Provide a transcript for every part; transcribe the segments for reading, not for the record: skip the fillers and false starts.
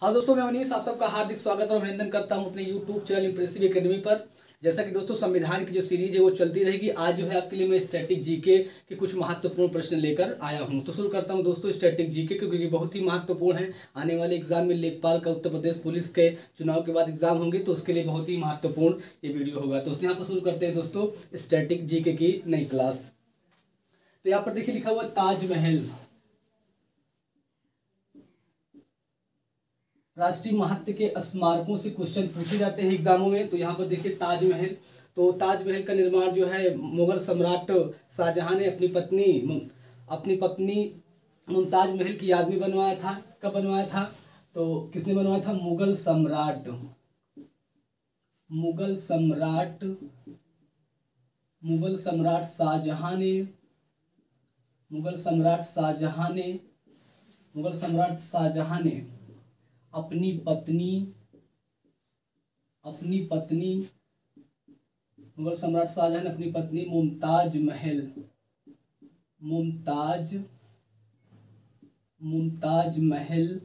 हाँ दोस्तों, मैं मनीष आप सबका हार्दिक स्वागत और अभिनंदन करता हूं अपने YouTube चैनल इम्प्रेसिव एकेडमी पर। जैसा कि दोस्तों संविधान की जो सीरीज है वो चलती रहेगी। आज जो है आपके लिए मैं स्टैटिक जीके के कुछ महत्वपूर्ण प्रश्न लेकर आया हूं। तो शुरू करता हूं दोस्तों स्टैटिक जीके, क्योंकि बहुत ही महत्वपूर्ण है। आने वाले एग्जाम में लेखपाल का उत्तर प्रदेश पुलिस के चुनाव के बाद एग्जाम होंगे, तो उसके लिए बहुत ही महत्वपूर्ण ये वीडियो होगा। तो यहाँ पर शुरू करते हैं दोस्तों स्टैटिक जीके की नई क्लास। तो यहाँ पर देखिए लिखा हुआ ताजमहल राष्ट्रीय महत्व के स्मारकों से क्वेश्चन पूछे जाते हैं एग्जामों में। तो यहाँ पर देखिए ताजमहल, तो ताजमहल का निर्माण जो है मुगल सम्राट शाहजहां ने अपनी पत्नी मुमताज महल की याद में बनवाया था। कब बनवाया था? तो किसने बनवाया था? मुगल सम्राट शाहजहां ने मुगल सम्राट शाहजहां ने अपनी पत्नी मुगल सम्राट शाहजहां ने अपनी पत्नी मुमताज महल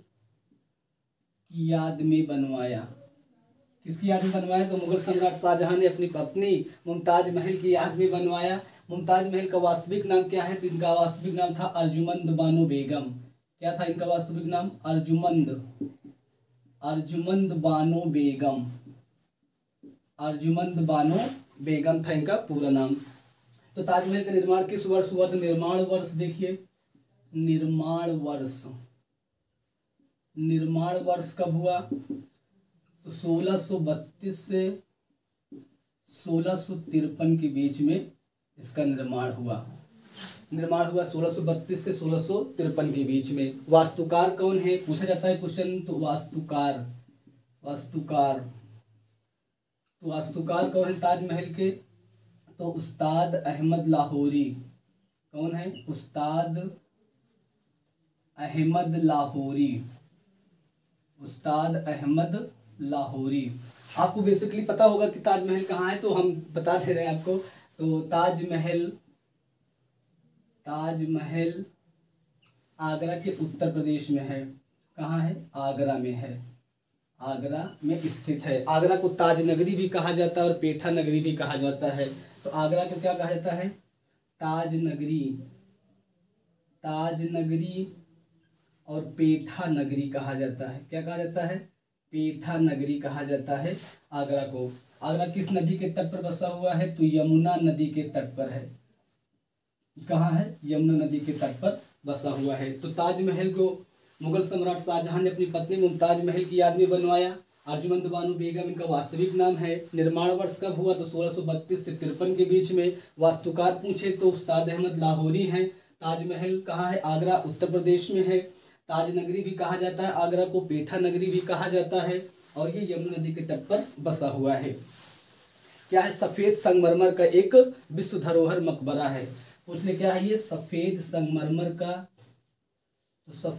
की याद में बनवाया। किसकी याद में बनवाया? तो मुगल सम्राट शाहजहां ने अपनी पत्नी मुमताज महल की याद में बनवाया। मुमताज महल का वास्तविक नाम क्या है? तो इनका वास्तविक नाम था अर्जुमंद बानो बेगम। क्या था इनका वास्तविक नाम? अर्जुमंद बानो बेगम था इनका पूरा नाम। तो ताजमहल का निर्माण किस वर्ष हुआ? तो निर्माण वर्ष देखिए, निर्माण वर्ष कब हुआ? तो 1632 से 1653 के बीच में इसका निर्माण हुआ 1632 से 1653 के बीच में। वास्तुकार कौन है पूछा जाता है क्वेश्चन। तो वास्तुकार कौन है ताजमहल के? तो उस्ताद अहमद लाहौरी। कौन है? उस्ताद अहमद लाहौरी। आपको बेसिकली पता होगा कि ताजमहल कहाँ है, तो हम बता दे रहे हैं आपको। तो ताजमहल आगरा के उत्तर प्रदेश में है। कहाँ है? आगरा में है, आगरा में स्थित है। आगरा को ताज नगरी भी कहा जाता है और पेठा नगरी भी कहा जाता है। तो आगरा को क्या कहा जाता है? ताज नगरी और पेठा नगरी कहा जाता है। क्या कहा जाता है? पेठा नगरी कहा जाता है आगरा को। आगरा किस नदी के तट पर बसा हुआ है? तो यमुना नदी के तट पर है। कहाँ है? यमुना नदी के तट पर बसा हुआ है। तो ताजमहल को मुगल सम्राट शाहजहां ने अपनी पत्नी मुमताज महल की याद में बनवाया। अर्जुमंद बानो बेगम इनका वास्तविक नाम है। निर्माण वर्ष कब हुआ? तो 1632 से 53 के बीच में। वास्तुकार पूछे तो उस्ताद अहमद लाहौरी हैं। ताजमहल कहाँ है? आगरा उत्तर प्रदेश में है। ताज नगरी भी कहा जाता है आगरा को, पेठा नगरी भी कहा जाता है, और ये यमुना नदी के तट पर बसा हुआ है। क्या है? सफेद संगमरमर का एक विश्व धरोहर मकबरा है। पूछने क्या है ये? सफेद संगमरमर का विश्व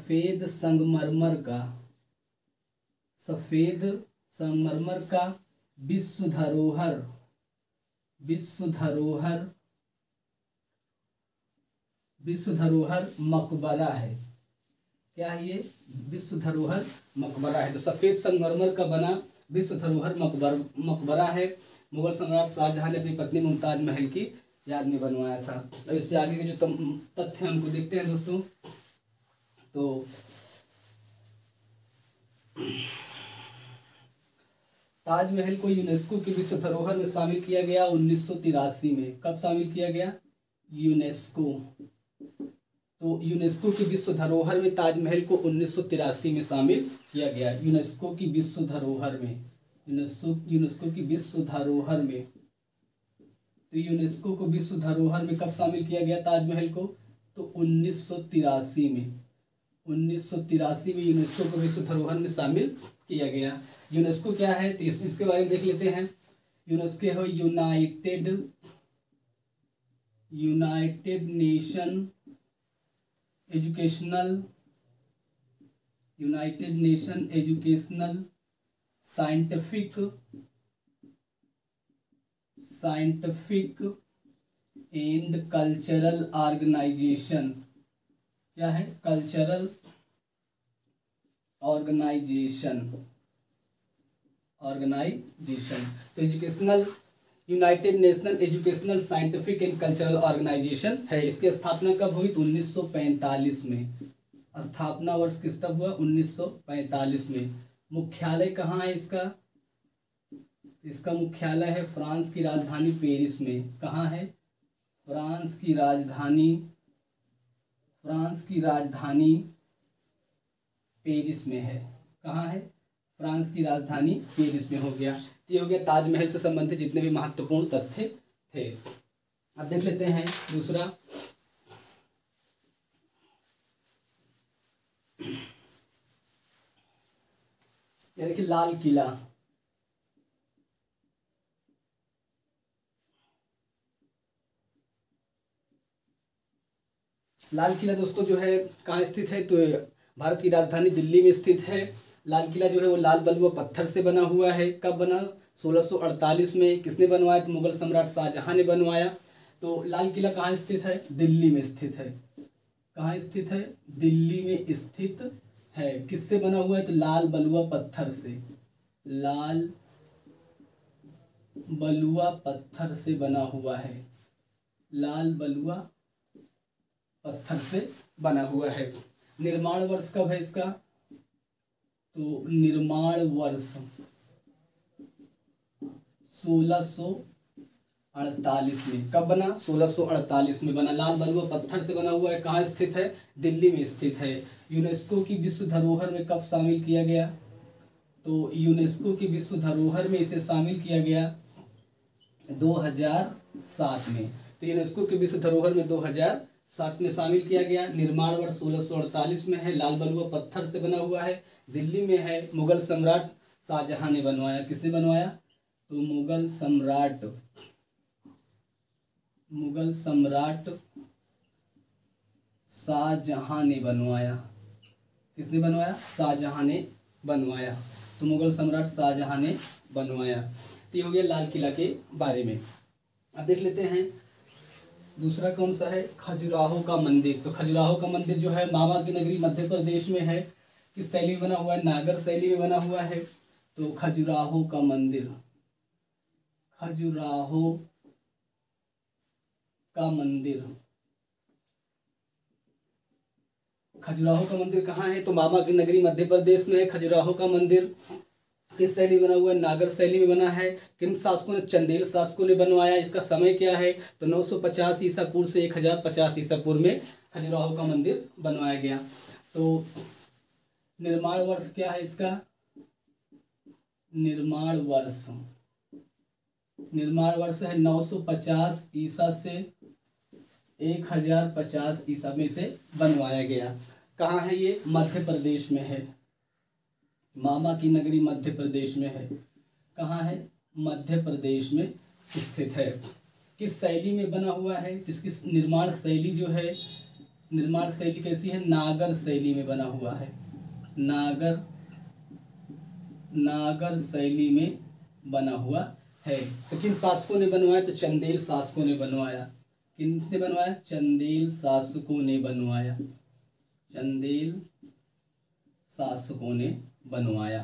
धरोहर मकबरा है। क्या है ये? विश्व धरोहर मकबरा है। तो सफेद संगमरमर का बना विश्व धरोहर मकबरा है। मुगल सम्राट शाहजहां ने अपनी पत्नी मुमताज महल की याद में बनवाया था। अब इससे आगे के जो तथ्य हमको देखते हैं दोस्तों। तो ताजमहल को यूनेस्को की विश्व धरोहर में शामिल किया गया 1983 में। कब शामिल किया गया? तो यूनेस्को की विश्व धरोहर में ताजमहल को 1983 में शामिल किया गया। यूनेस्को की विश्व धरोहर में तो यूनेस्को को विश्व धरोहर में कब शामिल किया गया ताजमहल को? तो 1983 में। 1983 में यूनेस्को को विश्व धरोहर में शामिल किया गया। यूनेस्को क्या है? तो इसके बारे में देख लेते हैं। यूनेस्को है united nation educational scientific and cultural organization. क्या है? Cultural organization, organization. तो educational, united national educational scientific and cultural organization है। इसकी स्थापना कब हुई? तो 1945 में। स्थापना वर्ष किस तब हुआ? 1945 में। मुख्यालय कहाँ है इसका? इसका मुख्यालय है फ्रांस की राजधानी पेरिस में। कहाँ है? फ्रांस की राजधानी पेरिस में है। कहाँ है? फ्रांस की राजधानी पेरिस में हो गया। ये हो गया ताजमहल से संबंधित जितने भी महत्वपूर्ण तथ्य थे। अब देख लेते हैं दूसरा। ये देखिए लाल किला। लाल किला दोस्तों जो है कहाँ स्थित है? तो भारत की राजधानी दिल्ली में स्थित है। लाल किला जो है वो लाल बलुआ पत्थर से बना हुआ है। कब बना? 1648 में। किसने बनवाया? तो मुगल सम्राट शाहजहां ने बनवाया। तो लाल किला कहाँ स्थित है? दिल्ली में स्थित है। कहाँ स्थित है? दिल्ली में स्थित है। किससे बना हुआ है? तो लाल बलुआ पत्थर से। लाल बलुआ पत्थर से बना हुआ है। लाल बलुआ पत्थर से बना हुआ है। निर्माण वर्ष कब है इसका? तो निर्माण वर्ष 1648 में। कब बना? 1648 में बना। लाल बलुआ पत्थर से बना हुआ है। कहाँ स्थित है? दिल्ली में स्थित है। यूनेस्को की विश्व धरोहर में कब शामिल किया गया? तो यूनेस्को की विश्व धरोहर में इसे शामिल किया गया 2007 में। तो यूनेस्को की विश्व धरोहर में 2007 में शामिल किया गया। निर्माण वर्ष 1648 में है। लाल बलुआ पत्थर से बना हुआ है। दिल्ली में है। मुगल सम्राट शाहजहां ने बनवाया। किसने बनवाया? तो मुगल सम्राट शाहजहां ने बनवाया। किसने बनवाया? शाहजहां ने बनवाया। तो मुगल सम्राट शाहजहां ने बनवाया। तो ये हो गया लाल किला के बारे में। अब देख लेते हैं दूसरा कौन सा है? खजुराहो का मंदिर। तो खजुराहो का मंदिर जो है मामा की नगरी मध्य प्रदेश में है। किस शैली में बना हुआ है? नागर शैली में बना हुआ है। तो खजुराहो का मंदिर, खजुराहो का मंदिर, खजुराहो का मंदिर कहाँ है? तो मामा की नगरी मध्य प्रदेश में है। खजुराहो का मंदिर किस शैली में बना हुआ है? नागर शैली में बना है। किन शासकों ने? चंदेल शासकों ने बनवाया। इसका समय क्या है? तो 950 ईसा पूर्व से 1050 ईसा पूर्व में खजुराहो का मंदिर बनवाया गया। तो निर्माण वर्ष क्या है इसका? निर्माण वर्ष है 950 ईसा से 1050 ईसा में से बनवाया गया। कहाँ है ये? मध्य प्रदेश में है। मामा की नगरी मध्य प्रदेश में है। कहाँ है? मध्य प्रदेश में स्थित है। किस शैली में बना हुआ है? जिसकी निर्माण शैली जो है, निर्माण शैली कैसी है? नागर शैली में बना हुआ है। नागर शैली में बना हुआ है। तो किन शासकों ने बनवाया? तो चंदेल शासकों ने बनवाया। किसने बनवाया? चंदेल शासकों ने बनवाया। चंदेल शासकों ने बनवाया।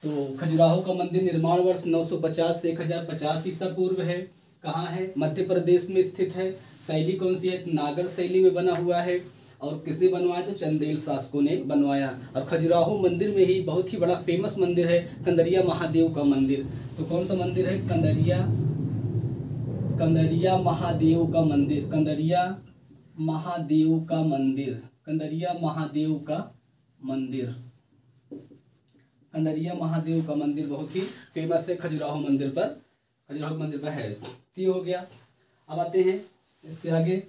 तो खजुराहो का मंदिर निर्माण वर्ष 950 से 1050 ईसा पूर्व है। कहाँ है? मध्य प्रदेश में स्थित है। शैली कौन सी है? नागर शैली में बना हुआ है। और किसने बनवाया? तो चंदेल शासकों ने बनवाया। और खजुराहो मंदिर में ही बहुत ही बड़ा फेमस मंदिर है कंदरिया महादेव का मंदिर। तो कौन सा मंदिर है? कंदरिया महादेव का मंदिर। कंदरिया महादेव का मंदिर। कंदरिया महादेव का मंदिर। कंदरिया महादेव का मंदिर बहुत ही फेमस है। खजुराहो मंदिर पर है। ये हो गया। अब आते हैं इसके आगे।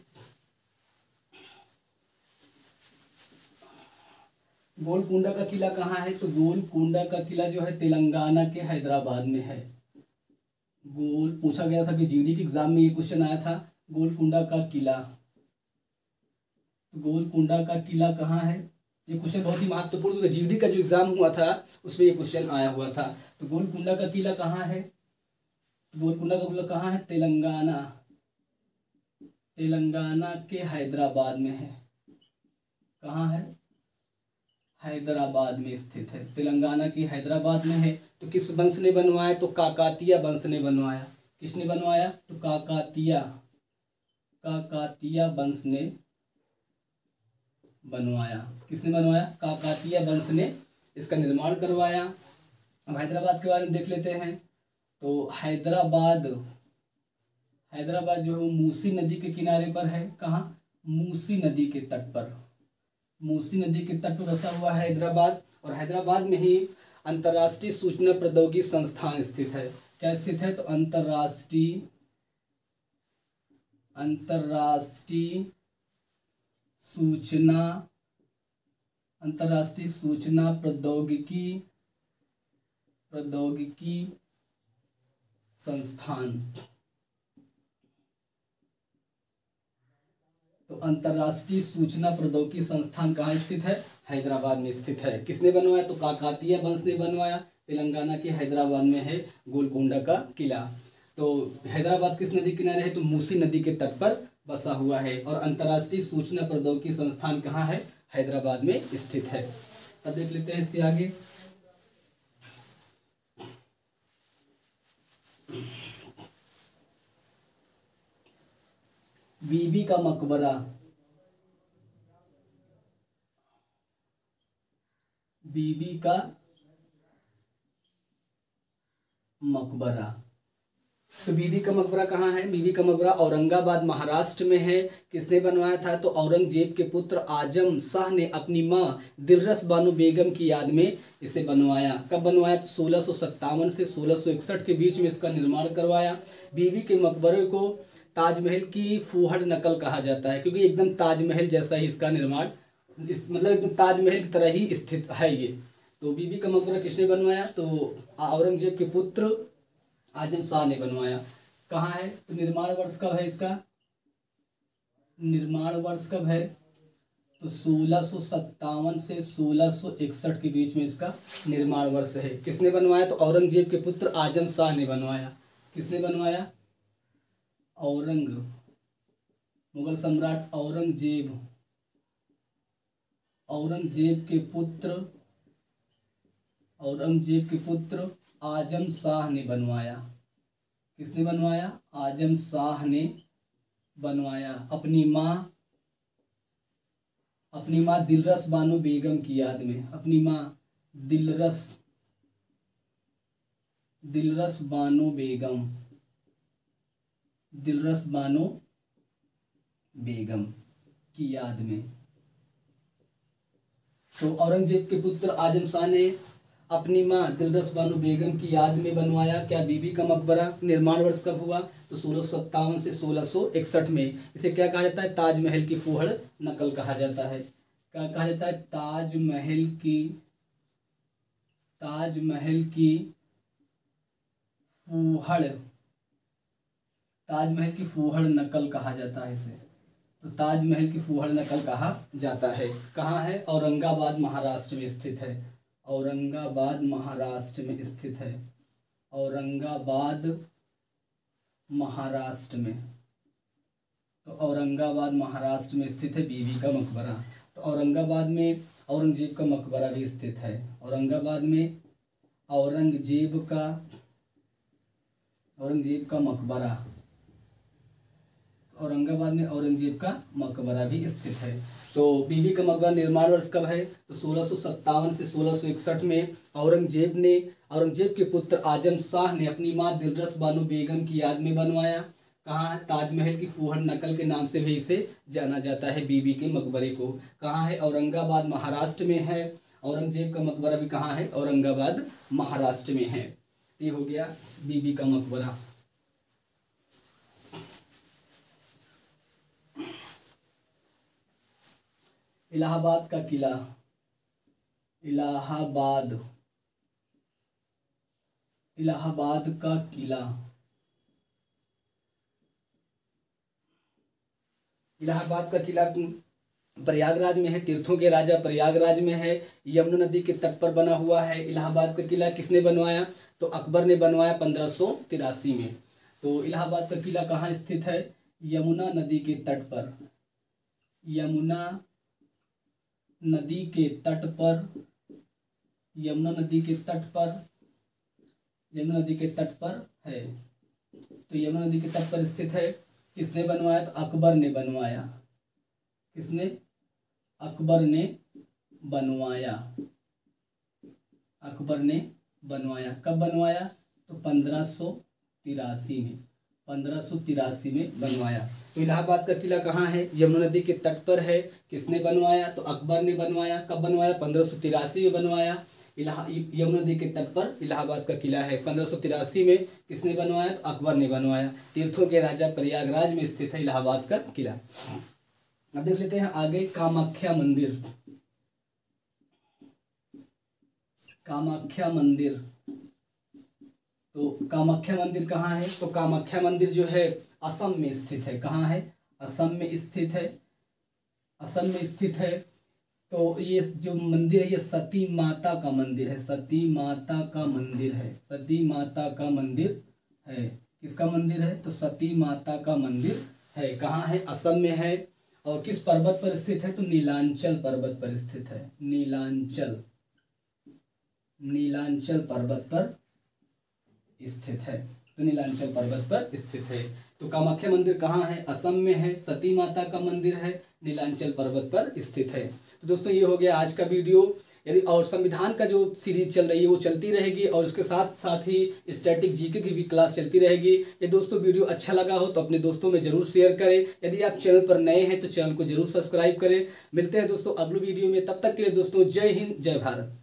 गोलकुंडा का किला कहाँ है? तो गोलकुंडा का किला जो है तेलंगाना के हैदराबाद में है। पूछा गया था कि जीडी के एग्जाम में ये क्वेश्चन आया था। गोलकुंडा का किला, गोलकुंडा का किला कहाँ है? ये क्वेश्चन बहुत ही महत्वपूर्ण, क्योंकि जीडी का जो एग्जाम हुआ था उसमें ये क्वेश्चन आया हुआ था। तो गोलकुंडा का किला कहाँ है? गोलकुंडा का किला कहाँ है? तेलंगाना के हैदराबाद में है। कहाँ है? हैदराबाद में स्थित है। तेलंगाना की हैदराबाद में है। तो किस वंश ने बनवाया? तो काकातीय वंश ने बनवाया। किसने बनवाया? तो काकातीय वंश ने बनवाया। किसने बनवाया? काकातीय वंश ने इसका निर्माण करवाया। अब हैदराबाद के बारे में देख लेते हैं। तो हैदराबाद जो है वो मूसी नदी के किनारे पर है। कहाँ? मूसी नदी के तट पर। मूसी नदी के तट पर बसा हुआ है हैदराबाद। और हैदराबाद में ही अंतर्राष्ट्रीय सूचना प्रौद्योगिकी संस्थान स्थित है। क्या स्थित है? तो अंतर्राष्ट्रीय सूचना प्रौद्योगिकी संस्थान। तो अंतर्राष्ट्रीय सूचना प्रौद्योगिकी संस्थान कहाँ स्थित है? हैदराबाद में स्थित है। किसने बनवाया? तो काकातीय वंश ने बनवाया। तेलंगाना के हैदराबाद में है गोलकोंडा का किला। तो हैदराबाद किस नदी किनारे है? तो मूसी नदी के तट पर बसा हुआ है। और अंतर्राष्ट्रीय सूचना प्रौद्योगिकी संस्थान कहाँ है? हैदराबाद में स्थित है। तब देख लेते हैं इसके आगे। बीबी का मकबरा। बीबी का मकबरा। तो बीबी का मकबरा कहाँ है? बीबी का मकबरा औरंगाबाद महाराष्ट्र में है। किसने बनवाया था? तो औरंगजेब के पुत्र आजम शाह ने अपनी माँ दिलरस बानो बेगम की याद में इसे बनवाया। कब बनवाया? तो 1657 से 1661 के बीच में इसका निर्माण करवाया। बीबी के मकबरे को ताजमहल की फूहड़ नकल कहा जाता है, क्योंकि एकदम ताजमहल जैसा ही इसका निर्माण, मतलब एकदम ताजमहल की तरह ही स्थित है ये। तो बीबी का मकबरा किसने बनवाया? तो औरंगजेब के पुत्र आजम शाह ने बनवाया। कहाँ है? तो निर्माण वर्ष कब है इसका? निर्माण वर्ष कब है? तो 1657 से 1661 के बीच में इसका निर्माण वर्ष है। किसने बनवाया? तो औरंगजेब के पुत्र आजम शाह ने बनवाया। किसने बनवाया? मुगल सम्राट औरंगजेब के पुत्र आजम शाह ने बनवाया। किसने बनवाया? आजम शाह ने बनवाया अपनी माँ दिलरस बानो बेगम की याद में। अपनी माँ दिलरस बानो बेगम की याद में। तो औरंगजेब के पुत्र आजम शाह ने अपनी माँ दिलरस बानो बेगम की याद में बनवाया क्या? बीबी का मकबरा। निर्माण वर्ष कब हुआ? तो 1657 से 1661 में। इसे क्या कहा जाता है? ताजमहल की फूहड़ नकल कहा जाता है। क्या कहा जाता है? ताजमहल की फूहड़ नकल कहा जाता है इसे। तो ताजमहल की फूहड़ नकल कहा जाता है। कहाँ है? औरंगाबाद महाराष्ट्र में स्थित है। औरंगाबाद महाराष्ट्र में स्थित है। औरंगाबाद महाराष्ट्र में। तो औरंगाबाद महाराष्ट्र में स्थित है बीबी का मकबरा। तो औरंगाबाद में औरंगजेब का मकबरा भी स्थित है। औरंगाबाद में औरंगजेब का मकबरा। औरंगाबाद में औरंगजेब का मकबरा भी स्थित है। तो बीबी का मकबरा निर्माण वर्ष कब है? तो 1657 से 1661 में औरंगजेब के पुत्र आजम शाह ने अपनी माँ दिलरस बानो बेगम की याद में बनवाया। कहाँ है? ताजमहल की फूहड़ नकल के नाम से भी इसे जाना जाता है बीबी के मकबरे को। कहाँ है? औरंगाबाद महाराष्ट्र में है। औरंगजेब का मकबरा भी कहाँ है? औरंगाबाद महाराष्ट्र में है। ये हो गया बीबी का मकबरा। इलाहाबाद का किला। इलाहाबाद का किला। इलाहाबाद का किला प्रयागराज में है। तीर्थों के राजा प्रयागराज में है। यमुना नदी के तट पर बना हुआ है। इलाहाबाद का किला किसने बनवाया? तो अकबर ने बनवाया 1583 में। तो इलाहाबाद का किला कहाँ स्थित है? यमुना नदी के तट पर। यमुना नदी के तट पर यमुना नदी के तट पर, यमुना नदी के तट पर है। तो यमुना नदी के तट पर स्थित है। किसने बनवाया? तो अकबर ने बनवाया। किसने? अकबर ने बनवाया। अकबर ने बनवाया। कब बनवाया? तो 1583 में, 1583 में बनवाया। तो इलाहाबाद का किला कहाँ है? यमुना नदी के तट पर है। किसने बनवाया? तो अकबर ने बनवाया। कब बनवाया? 1583 में बनवाया। यमुना नदी के तट पर इलाहाबाद का किला है। 1583 में किसने बनवाया? तो अकबर ने बनवाया। तीर्थों के राजा प्रयागराज में स्थित है इलाहाबाद का किला। अब देख लेते हैं आगे कामाख्या मंदिर। कामाख्या मंदिर, तो कामाख्या मंदिर कहाँ है? तो कामाख्या मंदिर जो है असम में स्थित है। कहाँ है? असम में स्थित है। असम में स्थित है। तो ये जो मंदिर है ये सती माता का मंदिर है। सती माता का मंदिर है। सती माता का मंदिर है। किसका मंदिर है? तो सती माता का मंदिर है। कहाँ है? असम में है। और किस पर्वत पर स्थित है? तो नीलांचल पर्वत पर स्थित है। नीलांचल, नीलांचल पर्वत पर स्थित है। तो नीलांचल पर्वत पर स्थित है। तो कामाख्या मंदिर कहाँ है? असम में है। सती माता का मंदिर है, नीलांचल पर्वत पर स्थित है। तो दोस्तों ये हो गया आज का वीडियो। यदि और संविधान का जो सीरीज चल रही है वो चलती रहेगी और उसके साथ साथ ही स्टैटिक जीके की भी क्लास चलती रहेगी। ये दोस्तों वीडियो अच्छा लगा हो तो अपने दोस्तों में जरूर शेयर करें। यदि आप चैनल पर नए हैं तो चैनल को जरूर सब्सक्राइब करें। मिलते हैं दोस्तों अगले वीडियो में। तब तक के लिए दोस्तों जय हिंद, जय भारत।